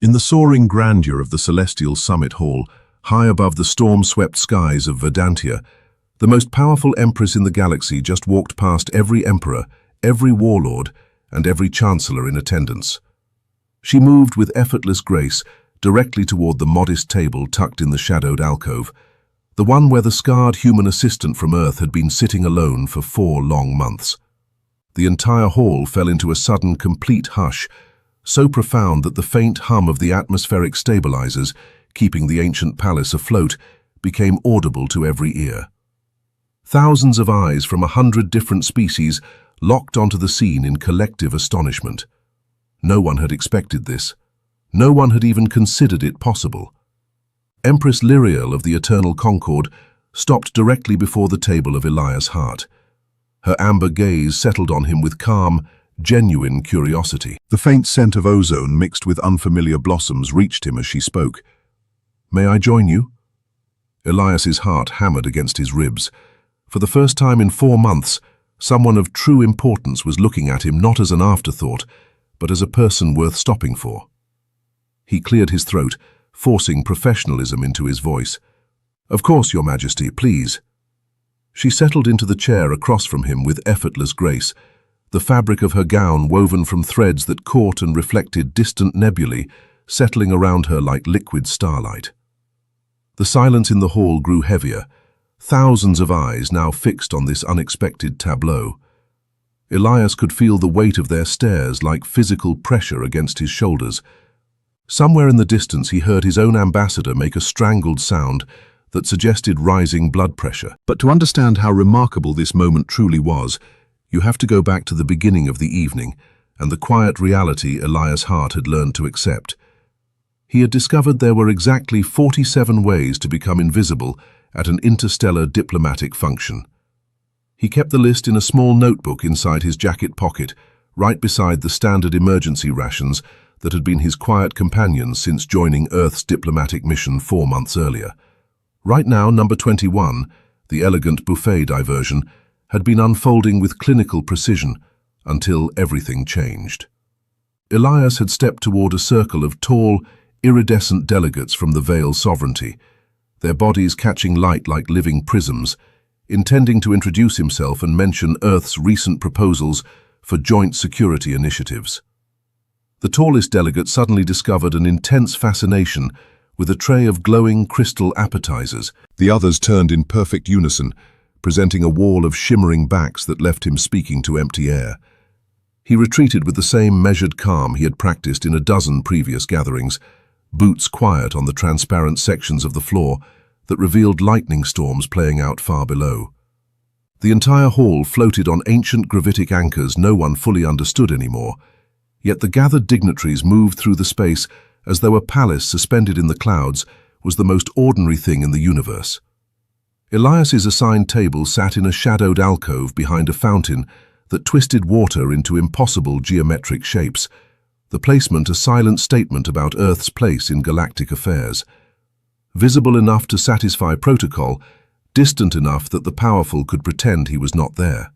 In the soaring grandeur of the celestial summit hall, high above the storm-swept skies of Verdantia, the most powerful empress in the galaxy just walked past every emperor, every warlord, and every chancellor in attendance. She moved with effortless grace directly toward the modest table tucked in the shadowed alcove, the one where the scarred human assistant from Earth had been sitting alone for 4 long months. The entire hall fell into a sudden, complete hush, so profound that the faint hum of the atmospheric stabilizers, keeping the ancient palace afloat, became audible to every ear. Thousands of eyes from 100 different species locked onto the scene in collective astonishment. No one had expected this. No one had even considered it possible. Empress Lyriel of the Eternal Concord stopped directly before the table of Elias Hart. Her amber gaze settled on him with calm, genuine curiosity. The faint scent of ozone mixed with unfamiliar blossoms reached him as she spoke. "May I join you?" Elias's heart hammered against his ribs. For the first time in 4 months, someone of true importance was looking at him not as an afterthought, but as a person worth stopping for. He cleared his throat, forcing professionalism into his voice. "Of course, Your Majesty, please." She settled into the chair across from him with effortless grace, the fabric of her gown woven from threads that caught and reflected distant nebulae, settling around her like liquid starlight. The silence in the hall grew heavier, thousands of eyes now fixed on this unexpected tableau. Elias could feel the weight of their stares like physical pressure against his shoulders. Somewhere in the distance he heard his own ambassador make a strangled sound that suggested rising blood pressure. But to understand how remarkable this moment truly was, you have to go back to the beginning of the evening and the quiet reality Elias Hart had learned to accept. He had discovered there were exactly 47 ways to become invisible at an interstellar diplomatic function. He kept the list in a small notebook inside his jacket pocket, right beside the standard emergency rations that had been his quiet companions since joining Earth's diplomatic mission 4 months earlier. Right now, number 21, the elegant buffet diversion, had been unfolding with clinical precision until everything changed. Elias had stepped toward a circle of tall, iridescent delegates from the Veil Sovereignty, their bodies catching light like living prisms, intending to introduce himself and mention Earth's recent proposals for joint security initiatives. The tallest delegate suddenly discovered an intense fascination with a tray of glowing crystal appetizers. The others turned in perfect unison, presenting a wall of shimmering backs that left him speaking to empty air. He retreated with the same measured calm he had practiced in a dozen previous gatherings, boots quiet on the transparent sections of the floor that revealed lightning storms playing out far below. The entire hall floated on ancient gravitic anchors no one fully understood anymore, yet the gathered dignitaries moved through the space as though a palace suspended in the clouds was the most ordinary thing in the universe. Elias's assigned table sat in a shadowed alcove behind a fountain that twisted water into impossible geometric shapes, the placement a silent statement about Earth's place in galactic affairs. Visible enough to satisfy protocol, distant enough that the powerful could pretend he was not there.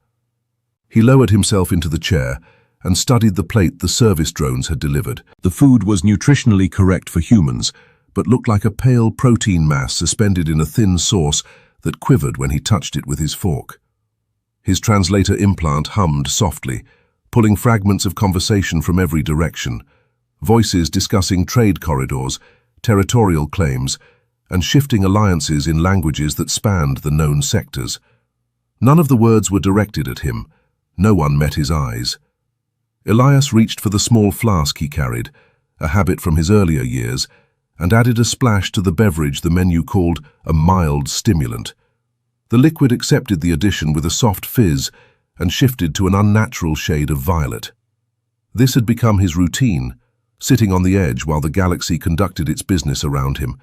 He lowered himself into the chair and studied the plate the service drones had delivered. The food was nutritionally correct for humans, but looked like a pale protein mass suspended in a thin sauce that quivered when he touched it with his fork. His translator implant hummed softly, pulling fragments of conversation from every direction, voices discussing trade corridors, territorial claims, and shifting alliances in languages that spanned the known sectors. None of the words were directed at him. No one met his eyes. Elias reached for the small flask he carried, a habit from his earlier years, and added a splash to the beverage the menu called a mild stimulant. The liquid accepted the addition with a soft fizz and shifted to an unnatural shade of violet. This had become his routine, sitting on the edge while the galaxy conducted its business around him.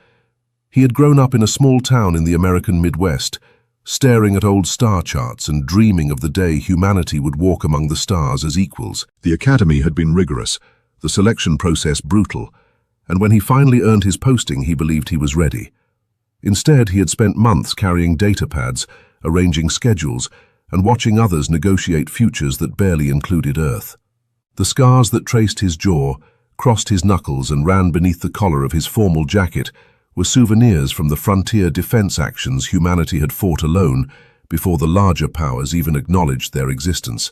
He had grown up in a small town in the American Midwest, staring at old star charts and dreaming of the day humanity would walk among the stars as equals. The academy had been rigorous, the selection process brutal, and when he finally earned his posting, he believed he was ready. Instead, he had spent months carrying data pads, arranging schedules, and watching others negotiate futures that barely included Earth. The scars that traced his jaw, crossed his knuckles and ran beneath the collar of his formal jacket were souvenirs from the frontier defense actions humanity had fought alone before the larger powers even acknowledged their existence.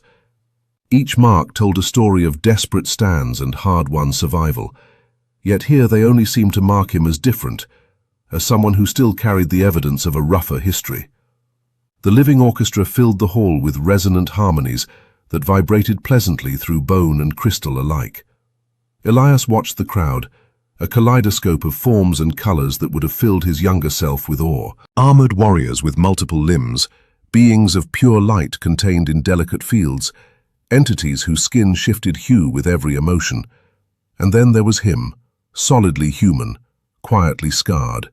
Each mark told a story of desperate stands and hard-won survival, yet here they only seemed to mark him as different, as someone who still carried the evidence of a rougher history. The living orchestra filled the hall with resonant harmonies that vibrated pleasantly through bone and crystal alike. Elias watched the crowd, a kaleidoscope of forms and colors that would have filled his younger self with awe. Armored warriors with multiple limbs, beings of pure light contained in delicate fields, entities whose skin shifted hue with every emotion. And then there was him, solidly human, quietly scarred,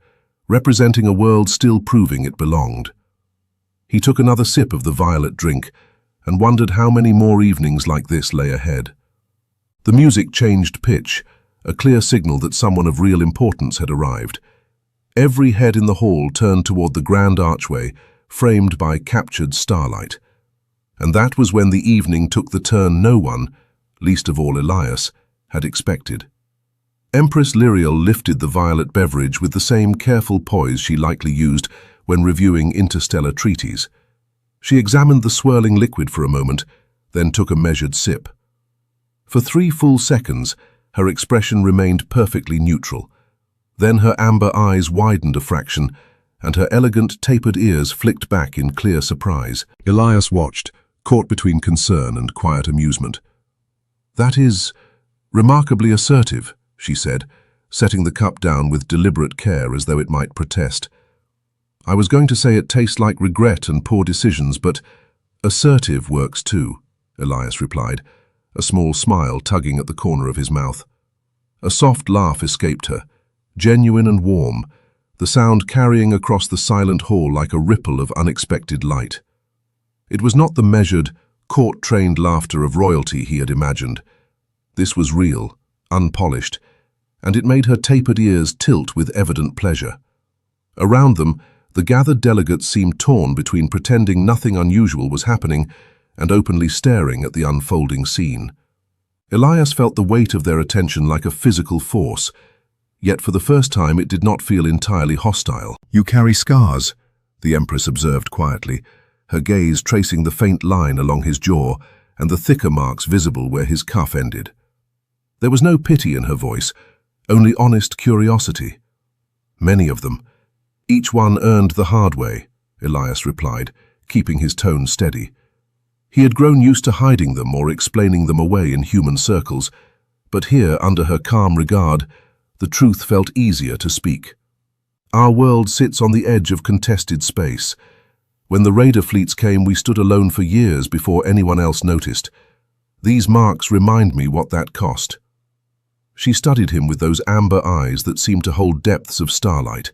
representing a world still proving it belonged. He took another sip of the violet drink and wondered how many more evenings like this lay ahead. The music changed pitch, a clear signal that someone of real importance had arrived. Every head in the hall turned toward the grand archway, framed by captured starlight. And that was when the evening took the turn no one, least of all Elias, had expected. Empress Lyriel lifted the violet beverage with the same careful poise she likely used when reviewing interstellar treaties. She examined the swirling liquid for a moment, then took a measured sip. For 3 full seconds, her expression remained perfectly neutral. Then her amber eyes widened a fraction, and her elegant, tapered ears flicked back in clear surprise. Elias watched, caught between concern and quiet amusement. "That is remarkably assertive," she said, setting the cup down with deliberate care as though it might protest. "I was going to say it tastes like regret and poor decisions, but assertive works too," Elias replied, a small smile tugging at the corner of his mouth. A soft laugh escaped her, genuine and warm, the sound carrying across the silent hall like a ripple of unexpected light. It was not the measured, court-trained laughter of royalty he had imagined. This was real, unpolished, and it made her tapered ears tilt with evident pleasure. Around them, the gathered delegates seemed torn between pretending nothing unusual was happening and openly staring at the unfolding scene. Elias felt the weight of their attention like a physical force, yet for the first time it did not feel entirely hostile. "You carry scars," the Empress observed quietly, her gaze tracing the faint line along his jaw and the thicker marks visible where his cuff ended. There was no pity in her voice, only honest curiosity. "Many of them. Each one earned the hard way," Elias replied, keeping his tone steady. He had grown used to hiding them or explaining them away in human circles, but here, under her calm regard, the truth felt easier to speak. "Our world sits on the edge of contested space. When the raider fleets came, we stood alone for years before anyone else noticed. These marks remind me what that cost." She studied him with those amber eyes that seemed to hold depths of starlight.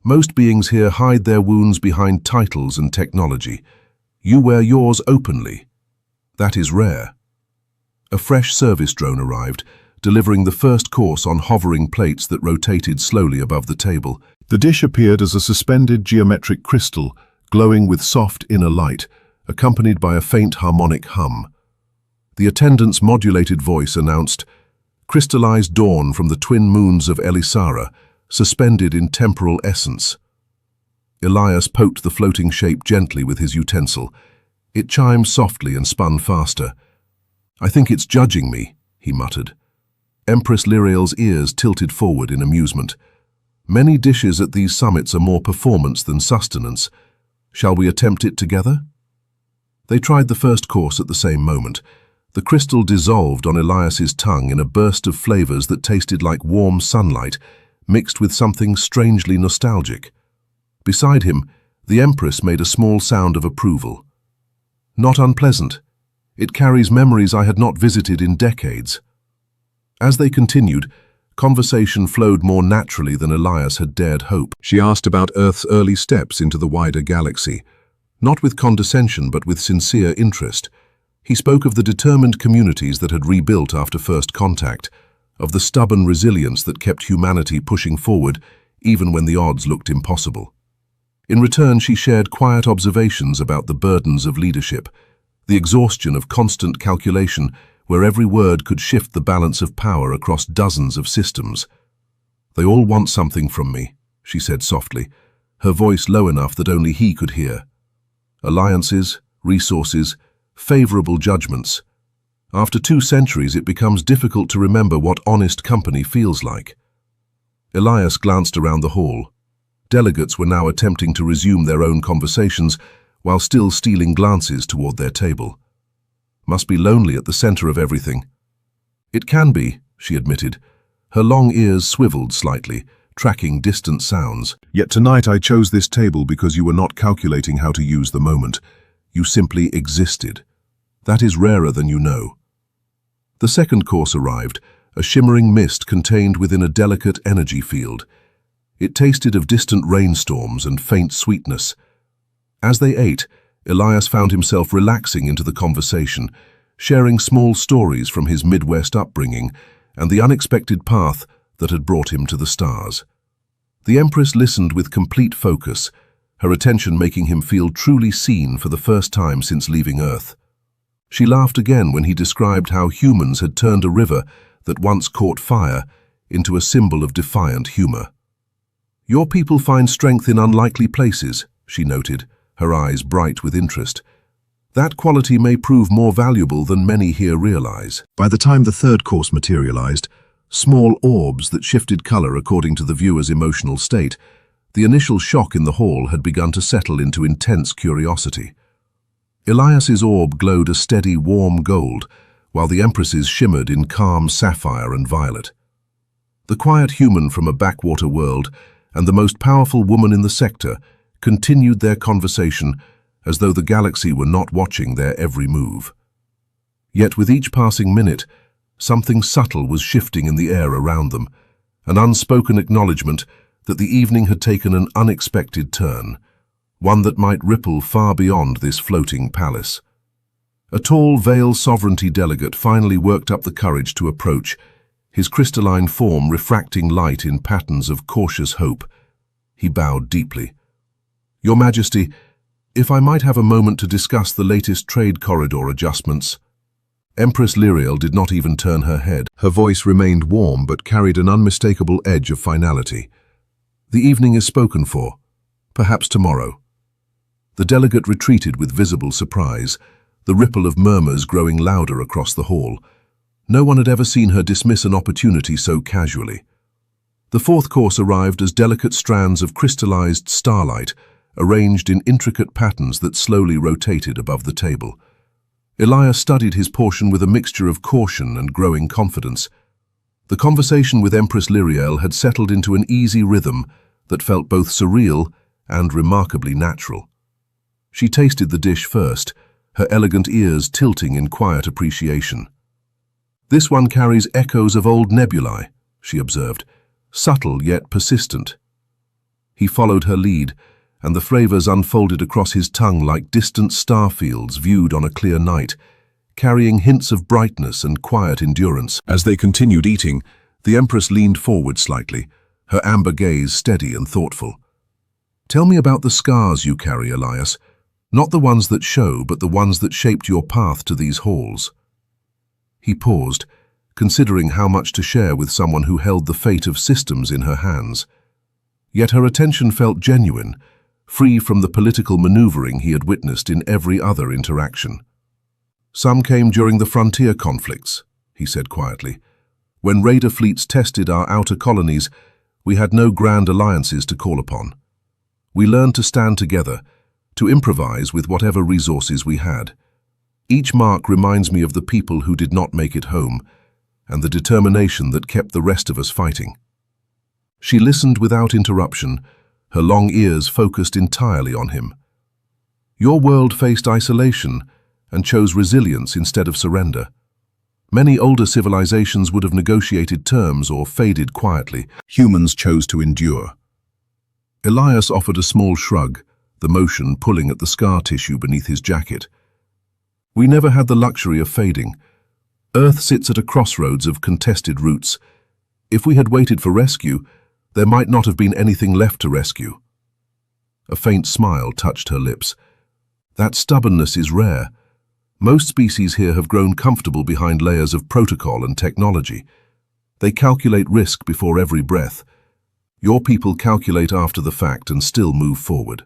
"Most beings here hide their wounds behind titles and technology. You wear yours openly. That is rare." A fresh service drone arrived, delivering the first course on hovering plates that rotated slowly above the table. The dish appeared as a suspended geometric crystal, glowing with soft inner light, accompanied by a faint harmonic hum. The attendant's modulated voice announced, "Crystallized dawn from the twin moons of Elisara, suspended in temporal essence." Elias poked the floating shape gently with his utensil. It chimed softly and spun faster. "I think it's judging me," he muttered. Empress Lyriel's ears tilted forward in amusement. "Many dishes at these summits are more performance than sustenance. Shall we attempt it together?" They tried the first course at the same moment. The crystal dissolved on Elias's tongue in a burst of flavors that tasted like warm sunlight, mixed with something strangely nostalgic. Beside him, the Empress made a small sound of approval. "Not unpleasant. It carries memories I had not visited in decades." As they continued, conversation flowed more naturally than Elias had dared hope. She asked about Earth's early steps into the wider galaxy, not with condescension but with sincere interest. He spoke of the determined communities that had rebuilt after first contact, of the stubborn resilience that kept humanity pushing forward even when the odds looked impossible. In return, she shared quiet observations about the burdens of leadership, the exhaustion of constant calculation where every word could shift the balance of power across dozens of systems. "They all want something from me," she said softly, her voice low enough that only he could hear. "Alliances, resources, favorable judgments. After 2 centuries, it becomes difficult to remember what honest company feels like." Elias glanced around the hall. Delegates were now attempting to resume their own conversations while still stealing glances toward their table. "Must be lonely at the center of everything." "It can be," she admitted. Her long ears swiveled slightly, tracking distant sounds. "Yet tonight I chose this table because you were not calculating how to use the moment. You simply existed. That is rarer than you know." The second course arrived, a shimmering mist contained within a delicate energy field. It tasted of distant rainstorms and faint sweetness. As they ate, Elias found himself relaxing into the conversation, sharing small stories from his Midwest upbringing and the unexpected path that had brought him to the stars. The Empress listened with complete focus, her attention making him feel truly seen for the first time since leaving Earth. She laughed again when he described how humans had turned a river that once caught fire into a symbol of defiant humor. "Your people find strength in unlikely places," she noted, her eyes bright with interest. "That quality may prove more valuable than many here realize." By the time the third course materialized, small orbs that shifted color according to the viewer's emotional state, the initial shock in the hall had begun to settle into intense curiosity. Elias's orb glowed a steady, warm gold, while the Empress's shimmered in calm sapphire and violet. The quiet human from a backwater world and the most powerful woman in the sector continued their conversation as though the galaxy were not watching their every move. Yet with each passing minute, something subtle was shifting in the air around them, an unspoken acknowledgement that the evening had taken an unexpected turn, one that might ripple far beyond this floating palace. A tall Veil Sovereignty delegate finally worked up the courage to approach, his crystalline form refracting light in patterns of cautious hope. He bowed deeply. "Your Majesty, if I might have a moment to discuss the latest trade corridor adjustments." Empress Lyriel did not even turn her head. Her voice remained warm but carried an unmistakable edge of finality. "The evening is spoken for. Perhaps tomorrow." The delegate retreated with visible surprise, the ripple of murmurs growing louder across the hall. No one had ever seen her dismiss an opportunity so casually. The fourth course arrived as delicate strands of crystallized starlight, arranged in intricate patterns that slowly rotated above the table. Elias studied his portion with a mixture of caution and growing confidence. The conversation with Empress Lyriel had settled into an easy rhythm that felt both surreal and remarkably natural. She tasted the dish first, her elegant ears tilting in quiet appreciation. "This one carries echoes of old nebulae," she observed, subtle yet persistent. He followed her lead, and the flavors unfolded across his tongue like distant star fields viewed on a clear night, carrying hints of brightness and quiet endurance. As they continued eating, the Empress leaned forward slightly, her amber gaze steady and thoughtful. "Tell me about the scars you carry, Elias. Not the ones that show, but the ones that shaped your path to these halls." He paused, considering how much to share with someone who held the fate of systems in her hands. Yet her attention felt genuine, free from the political maneuvering he had witnessed in every other interaction. "Some came during the frontier conflicts," he said quietly. "When raider fleets tested our outer colonies, we had no grand alliances to call upon. We learned to stand together, to improvise with whatever resources we had. Each mark reminds me of the people who did not make it home, and the determination that kept the rest of us fighting." She listened without interruption, her long ears focused entirely on him. "Your world faced isolation and chose resilience instead of surrender. Many older civilizations would have negotiated terms or faded quietly. Humans chose to endure." Elias offered a small shrug, the motion pulling at the scar tissue beneath his jacket. "We never had the luxury of fading. Earth sits at a crossroads of contested routes. If we had waited for rescue, there might not have been anything left to rescue." A faint smile touched her lips. "That stubbornness is rare. Most species here have grown comfortable behind layers of protocol and technology. They calculate risk before every breath. Your people calculate after the fact and still move forward.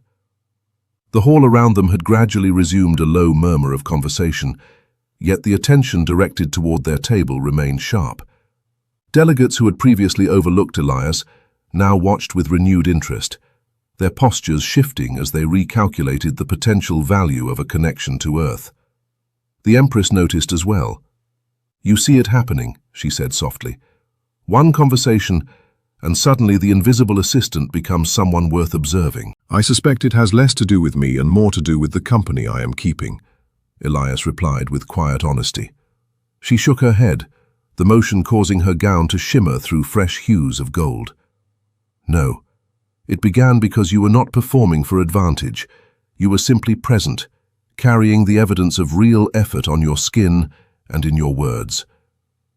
The hall around them had gradually resumed a low murmur of conversation, yet the attention directed toward their table remained sharp. Delegates who had previously overlooked Elias now watched with renewed interest, their postures shifting as they recalculated the potential value of a connection to Earth. The Empress noticed as well. "You see it happening," she said softly. "One conversation, and suddenly the invisible assistant becomes someone worth observing." "I suspect it has less to do with me and more to do with the company I am keeping," Elias replied with quiet honesty. She shook her head, the motion causing her gown to shimmer through fresh hues of gold. "No, it began because you were not performing for advantage. You were simply present, carrying the evidence of real effort on your skin and in your words.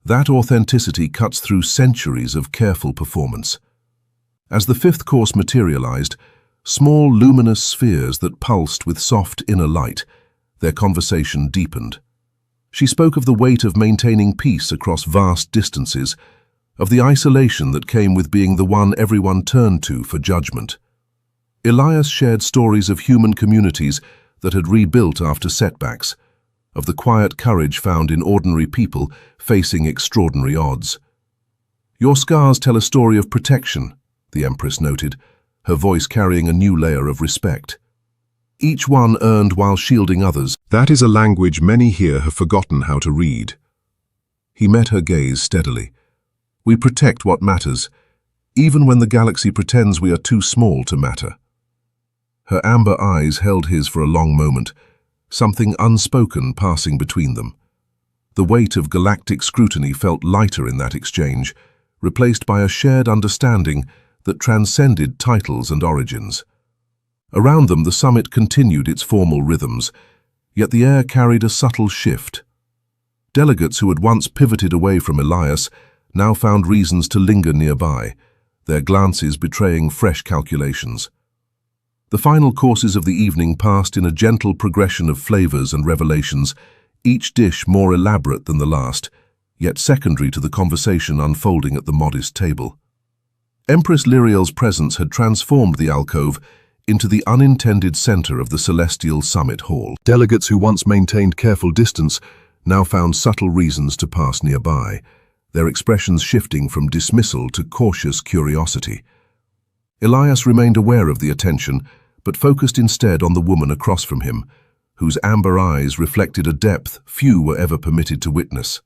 That authenticity cuts through centuries of careful performance." As the fifth course materialized, small luminous spheres that pulsed with soft inner light, their conversation deepened. She spoke of the weight of maintaining peace across vast distances, of the isolation that came with being the one everyone turned to for judgment. Elias shared stories of human communities that had rebuilt after setbacks, of the quiet courage found in ordinary people facing extraordinary odds. "Your scars tell a story of protection," the Empress noted, her voice carrying a new layer of respect. "Each one earned while shielding others. That is a language many here have forgotten how to read." He met her gaze steadily. "We protect what matters, even when the galaxy pretends we are too small to matter." Her amber eyes held his for a long moment, something unspoken passing between them. The weight of galactic scrutiny felt lighter in that exchange, replaced by a shared understanding that transcended titles and origins. Around them, the summit continued its formal rhythms, yet the air carried a subtle shift. Delegates who had once pivoted away from Elias now found reasons to linger nearby, their glances betraying fresh calculations. The final courses of the evening passed in a gentle progression of flavors and revelations, each dish more elaborate than the last, yet secondary to the conversation unfolding at the modest table. Empress Lyriel's presence had transformed the alcove into the unintended center of the celestial summit hall. Delegates who once maintained careful distance now found subtle reasons to pass nearby, their expressions shifting from dismissal to cautious curiosity. Elias remained aware of the attention, but focused instead on the woman across from him, whose amber eyes reflected a depth few were ever permitted to witness.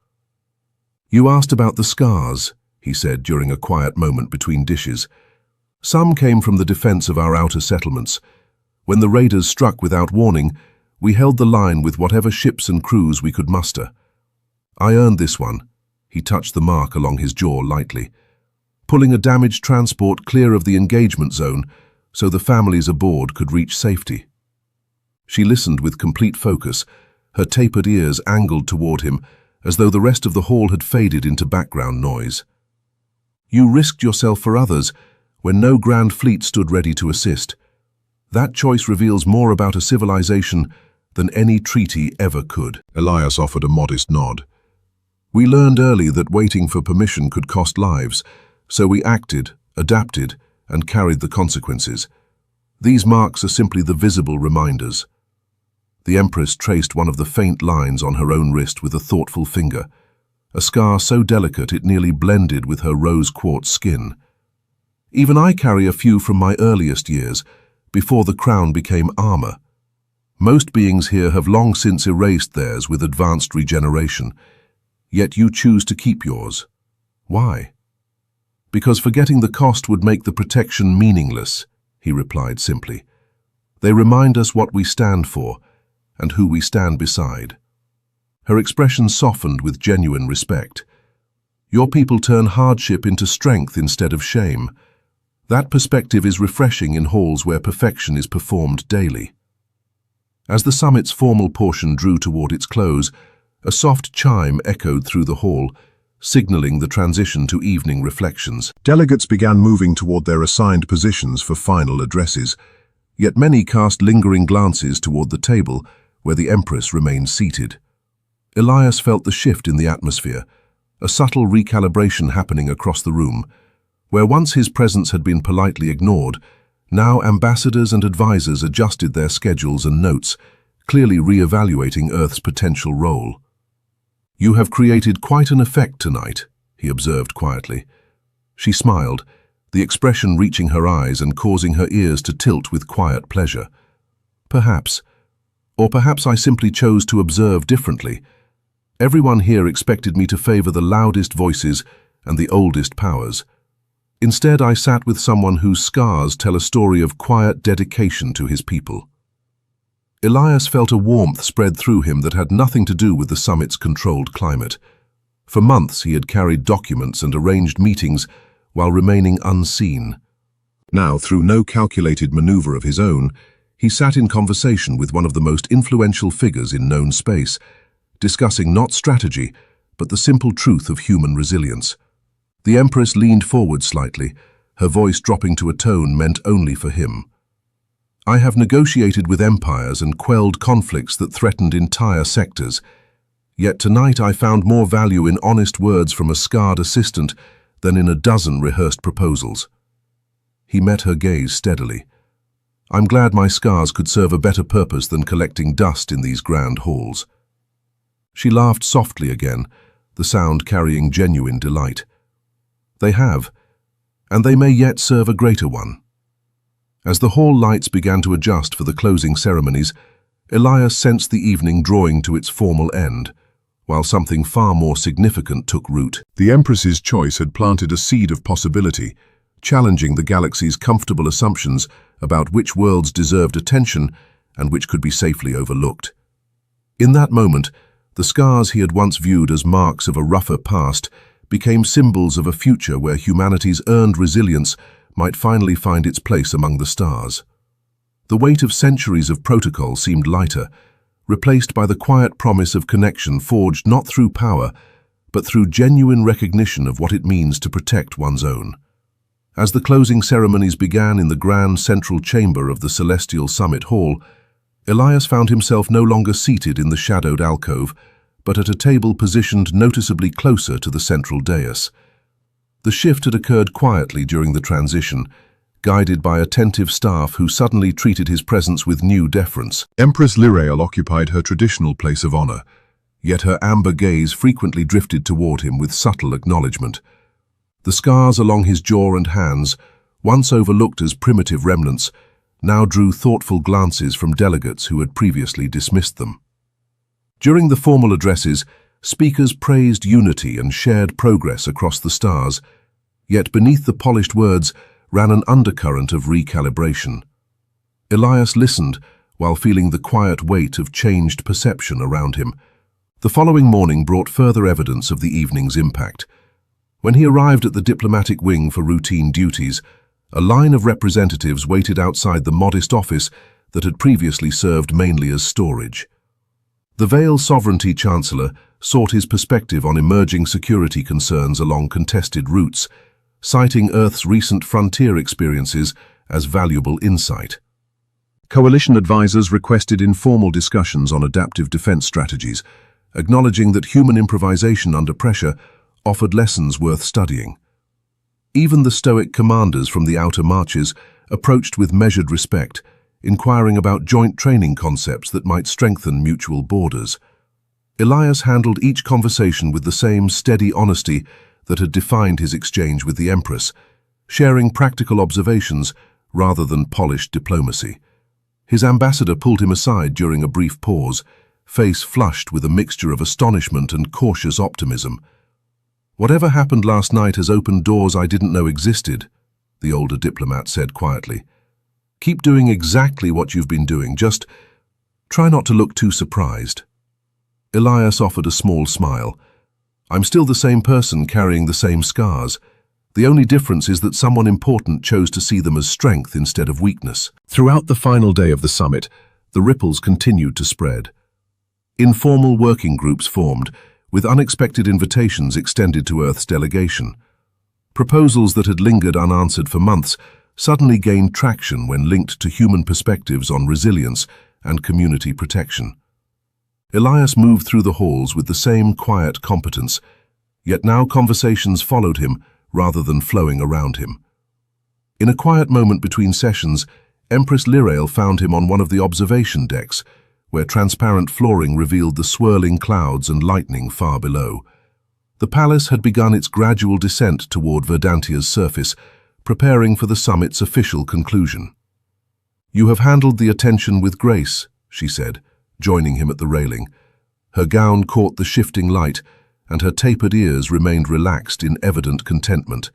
"You asked about the scars," he said during a quiet moment between dishes. "Some came from the defense of our outer settlements. When the raiders struck without warning, we held the line with whatever ships and crews we could muster. I earned this one." He touched the mark along his jaw lightly. "Pulling a damaged transport clear of the engagement zone so the families aboard could reach safety." She listened with complete focus, her tapered ears angled toward him, as though the rest of the hall had faded into background noise. "You risked yourself for others when no grand fleet stood ready to assist. That choice reveals more about a civilization than any treaty ever could." Elias offered a modest nod. "We learned early that waiting for permission could cost lives, so we acted, adapted, and carried the consequences. These marks are simply the visible reminders." The Empress traced one of the faint lines on her own wrist with a thoughtful finger, a scar so delicate it nearly blended with her rose quartz skin. "Even I carry a few from my earliest years, before the crown became armor. Most beings here have long since erased theirs with advanced regeneration, yet you choose to keep yours. Why?" "Because forgetting the cost would make the protection meaningless," he replied simply. "They remind us what we stand for and who we stand beside." Her expression softened with genuine respect. "Your people turn hardship into strength instead of shame. That perspective is refreshing in halls where perfection is performed daily." As the summit's formal portion drew toward its close, a soft chime echoed through the hall, signaling the transition to evening reflections. Delegates began moving toward their assigned positions for final addresses, yet many cast lingering glances toward the table, where the Empress remained seated. Elias felt the shift in the atmosphere, a subtle recalibration happening across the room. Where once his presence had been politely ignored, now ambassadors and advisors adjusted their schedules and notes, clearly re-evaluating Earth's potential role. "You have created quite an effect tonight," he observed quietly. She smiled, the expression reaching her eyes and causing her ears to tilt with quiet pleasure. "Perhaps. Or perhaps I simply chose to observe differently. Everyone here expected me to favor the loudest voices and the oldest powers. Instead, I sat with someone whose scars tell a story of quiet dedication to his people." Elias felt a warmth spread through him that had nothing to do with the summit's controlled climate. For months he had carried documents and arranged meetings while remaining unseen. Now, through no calculated maneuver of his own, he sat in conversation with one of the most influential figures in known space, discussing not strategy, but the simple truth of human resilience. The Empress leaned forward slightly, her voice dropping to a tone meant only for him. "I have negotiated with empires and quelled conflicts that threatened entire sectors. Yet tonight I found more value in honest words from a scarred assistant than in a dozen rehearsed proposals." He met her gaze steadily. "I'm glad my scars could serve a better purpose than collecting dust in these grand halls." She laughed softly again, the sound carrying genuine delight. "They have, and they may yet serve a greater one." As the hall lights began to adjust for the closing ceremonies, Elias sensed the evening drawing to its formal end, while something far more significant took root. The Empress's choice had planted a seed of possibility, challenging the galaxy's comfortable assumptions about which worlds deserved attention and which could be safely overlooked. In that moment, the scars he had once viewed as marks of a rougher past became symbols of a future where humanity's earned resilience might finally find its place among the stars. The weight of centuries of protocol seemed lighter, replaced by the quiet promise of connection forged not through power, but through genuine recognition of what it means to protect one's own. As the closing ceremonies began in the grand central chamber of the Celestial Summit Hall, Elias found himself no longer seated in the shadowed alcove, but at a table positioned noticeably closer to the central dais. The shift had occurred quietly during the transition, guided by attentive staff who suddenly treated his presence with new deference. Empress Lirael occupied her traditional place of honor, yet her amber gaze frequently drifted toward him with subtle acknowledgement. The scars along his jaw and hands, once overlooked as primitive remnants, now drew thoughtful glances from delegates who had previously dismissed them. During the formal addresses, speakers praised unity and shared progress across the stars, yet beneath the polished words ran an undercurrent of recalibration. Elias listened while feeling the quiet weight of changed perception around him. The following morning brought further evidence of the evening's impact. When he arrived at the diplomatic wing for routine duties, a line of representatives waited outside the modest office that had previously served mainly as storage. The Vale Sovereignty Chancellor sought his perspective on emerging security concerns along contested routes, citing Earth's recent frontier experiences as valuable insight. Coalition advisors requested informal discussions on adaptive defense strategies, acknowledging that human improvisation under pressure offered lessons worth studying. Even the stoic commanders from the outer marches approached with measured respect, inquiring about joint training concepts that might strengthen mutual borders. Elias handled each conversation with the same steady honesty that had defined his exchange with the Empress, sharing practical observations rather than polished diplomacy. His ambassador pulled him aside during a brief pause, face flushed with a mixture of astonishment and cautious optimism. "Whatever happened last night has opened doors I didn't know existed," the older diplomat said quietly. "Keep doing exactly what you've been doing, just try not to look too surprised." Elias offered a small smile. "I'm still the same person carrying the same scars. The only difference is that someone important chose to see them as strength instead of weakness." Throughout the final day of the summit, the ripples continued to spread. Informal working groups formed, with unexpected invitations extended to Earth's delegation. Proposals that had lingered unanswered for months suddenly gained traction when linked to human perspectives on resilience and community protection. Elias moved through the halls with the same quiet competence, yet now conversations followed him rather than flowing around him. In a quiet moment between sessions, Empress Lirael found him on one of the observation decks, where transparent flooring revealed the swirling clouds and lightning far below. The palace had begun its gradual descent toward Verdantia's surface, preparing for the summit's official conclusion. "You have handled the attention with grace," she said, joining him at the railing. Her gown caught the shifting light, and her tapered ears remained relaxed in evident contentment.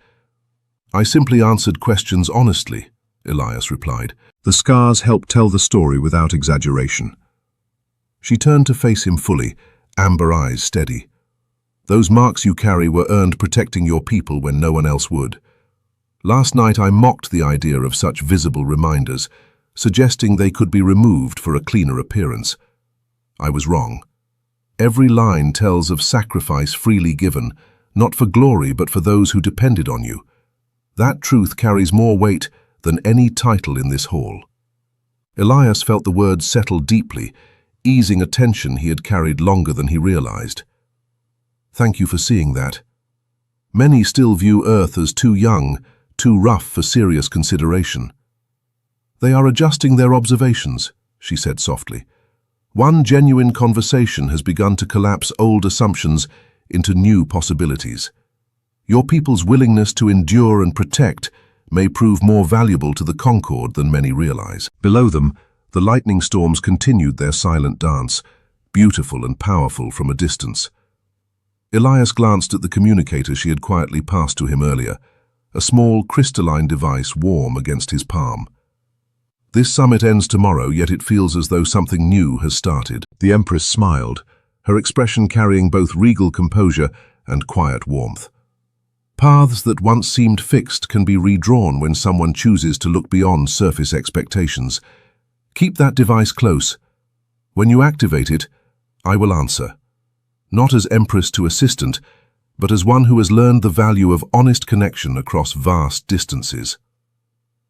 "I simply answered questions honestly," Elias replied. The scars helped tell the story without exaggeration. She turned to face him fully, amber eyes steady. "Those marks you carry were earned protecting your people when no one else would. Last night I mocked the idea of such visible reminders, suggesting they could be removed for a cleaner appearance. I was wrong. Every line tells of sacrifice freely given, not for glory but for those who depended on you. That truth carries more weight than any title in this hall." Elias felt the words settle deeply, easing a tension he had carried longer than he realized. "Thank you for seeing that. Many still view Earth as too young, too rough for serious consideration." "They are adjusting their observations," she said softly. "One genuine conversation has begun to collapse old assumptions into new possibilities. Your people's willingness to endure and protect may prove more valuable to the Concord than many realize." Below them, the lightning storms continued their silent dance, beautiful and powerful from a distance. Elias glanced at the communicator she had quietly passed to him earlier, a small crystalline device warm against his palm. "This summit ends tomorrow, yet it feels as though something new has started." The Empress smiled, her expression carrying both regal composure and quiet warmth. "Paths that once seemed fixed can be redrawn when someone chooses to look beyond surface expectations. Keep that device close. When you activate it, I will answer. Not as Empress to assistant, but as one who has learned the value of honest connection across vast distances."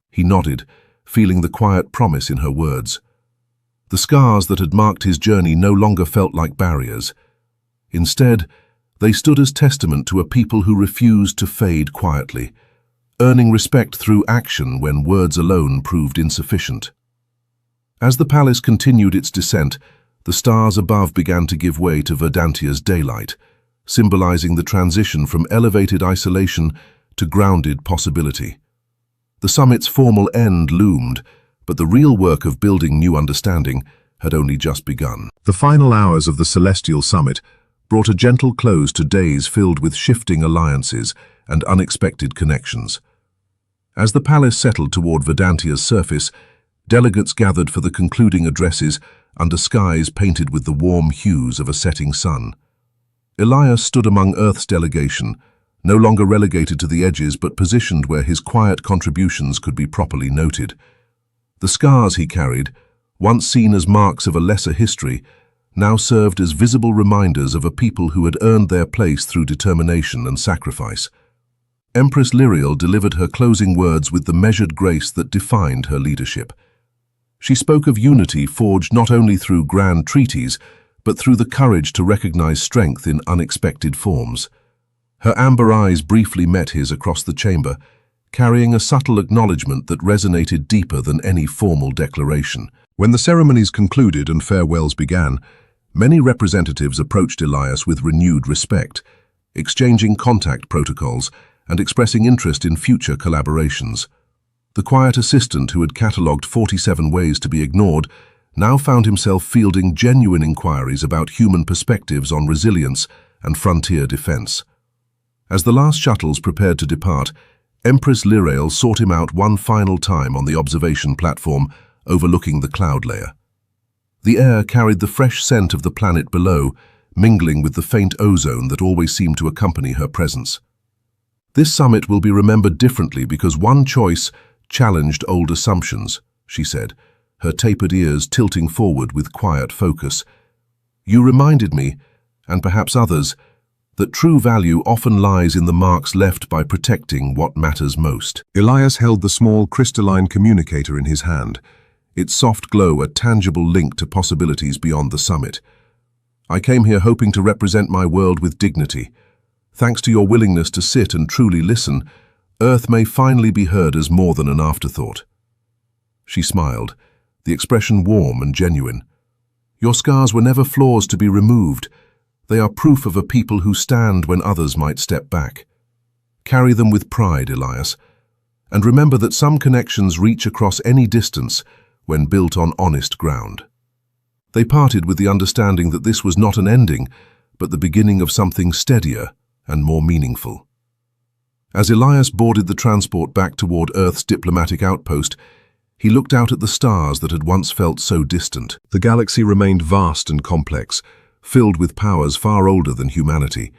He nodded, feeling the quiet promise in her words. The scars that had marked his journey no longer felt like barriers. Instead, they stood as testament to a people who refused to fade quietly, earning respect through action when words alone proved insufficient. As the palace continued its descent, the stars above began to give way to Verdantia's daylight, symbolizing the transition from elevated isolation to grounded possibility. The summit's formal end loomed, but the real work of building new understanding had only just begun. The final hours of the Celestial Summit brought a gentle close to days filled with shifting alliances and unexpected connections. As the palace settled toward Verdantia's surface, delegates gathered for the concluding addresses under skies painted with the warm hues of a setting sun. Elias stood among Earth's delegation, no longer relegated to the edges but positioned where his quiet contributions could be properly noted. The scars he carried, once seen as marks of a lesser history, now served as visible reminders of a people who had earned their place through determination and sacrifice. Empress Lirael delivered her closing words with the measured grace that defined her leadership. She spoke of unity forged not only through grand treaties, but through the courage to recognize strength in unexpected forms. Her amber eyes briefly met his across the chamber, carrying a subtle acknowledgement that resonated deeper than any formal declaration. When the ceremonies concluded and farewells began, many representatives approached Elias with renewed respect, exchanging contact protocols and expressing interest in future collaborations. The quiet assistant who had catalogued 47 ways to be ignored now found himself fielding genuine inquiries about human perspectives on resilience and frontier defense. As the last shuttles prepared to depart, Empress Lirael sought him out one final time on the observation platform overlooking the cloud layer. The air carried the fresh scent of the planet below, mingling with the faint ozone that always seemed to accompany her presence. "This summit will be remembered differently because one choice challenged old assumptions," she said, her tapered ears tilting forward with quiet focus. "You reminded me, and perhaps others, that true value often lies in the marks left by protecting what matters most." Elias held the small crystalline communicator in his hand, its soft glow a tangible link to possibilities beyond the summit. I came here hoping to represent my world with dignity. Thanks to your willingness to sit and truly listen, Earth may finally be heard as more than an afterthought." She smiled, the expression warm and genuine. "Your scars were never flaws to be removed. They are proof of a people who stand when others might step back. Carry them with pride, Elias, and remember that some connections reach across any distance when built on honest ground." They parted with the understanding that this was not an ending, but the beginning of something steadier and more meaningful. As Elias boarded the transport back toward Earth's diplomatic outpost, he looked out at the stars that had once felt so distant. The galaxy remained vast and complex, filled with powers far older than humanity.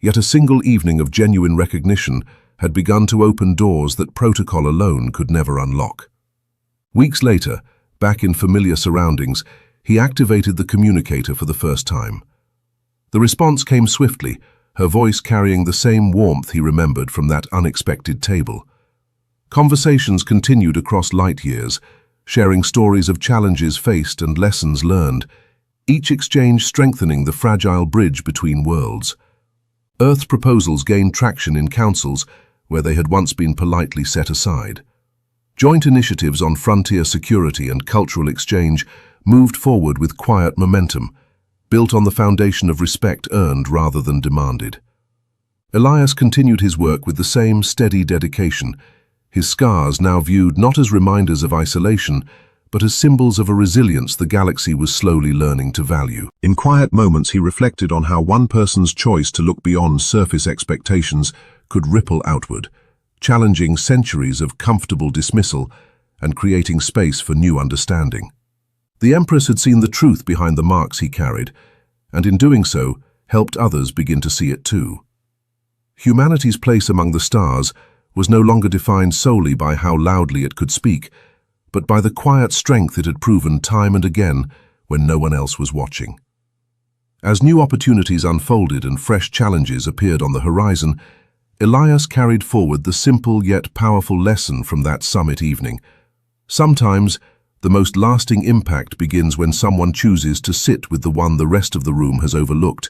Yet a single evening of genuine recognition had begun to open doors that protocol alone could never unlock. Weeks later, back in familiar surroundings, he activated the communicator for the first time. The response came swiftly, her voice carrying the same warmth he remembered from that unexpected table. Conversations continued across light years, sharing stories of challenges faced and lessons learned, each exchange strengthening the fragile bridge between worlds. Earth's proposals gained traction in councils where they had once been politely set aside. Joint initiatives on frontier security and cultural exchange moved forward with quiet momentum, built on the foundation of respect earned rather than demanded. Elias continued his work with the same steady dedication, his scars now viewed not as reminders of isolation, but as symbols of a resilience the galaxy was slowly learning to value. In quiet moments, he reflected on how one person's choice to look beyond surface expectations could ripple outward, challenging centuries of comfortable dismissal and creating space for new understanding. The Empress had seen the truth behind the marks he carried, and in doing so, helped others begin to see it too. Humanity's place among the stars was no longer defined solely by how loudly it could speak, but by the quiet strength it had proven time and again when no one else was watching. As new opportunities unfolded and fresh challenges appeared on the horizon, Elias carried forward the simple yet powerful lesson from that summit evening. Sometimes, the most lasting impact begins when someone chooses to sit with the one the rest of the room has overlooked,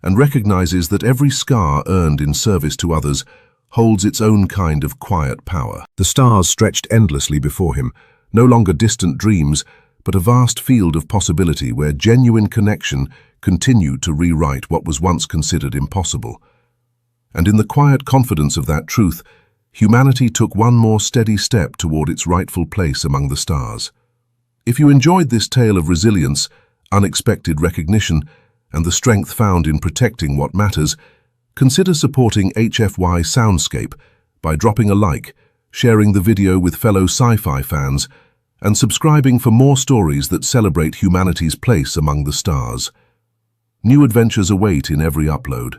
and recognizes that every scar earned in service to others holds its own kind of quiet power. The stars stretched endlessly before him, no longer distant dreams, but a vast field of possibility where genuine connection continued to rewrite what was once considered impossible. And in the quiet confidence of that truth, humanity took one more steady step toward its rightful place among the stars. If you enjoyed this tale of resilience, unexpected recognition, and the strength found in protecting what matters, consider supporting HFY Soundscape by dropping a like, sharing the video with fellow sci-fi fans, and subscribing for more stories that celebrate humanity's place among the stars. New adventures await in every upload.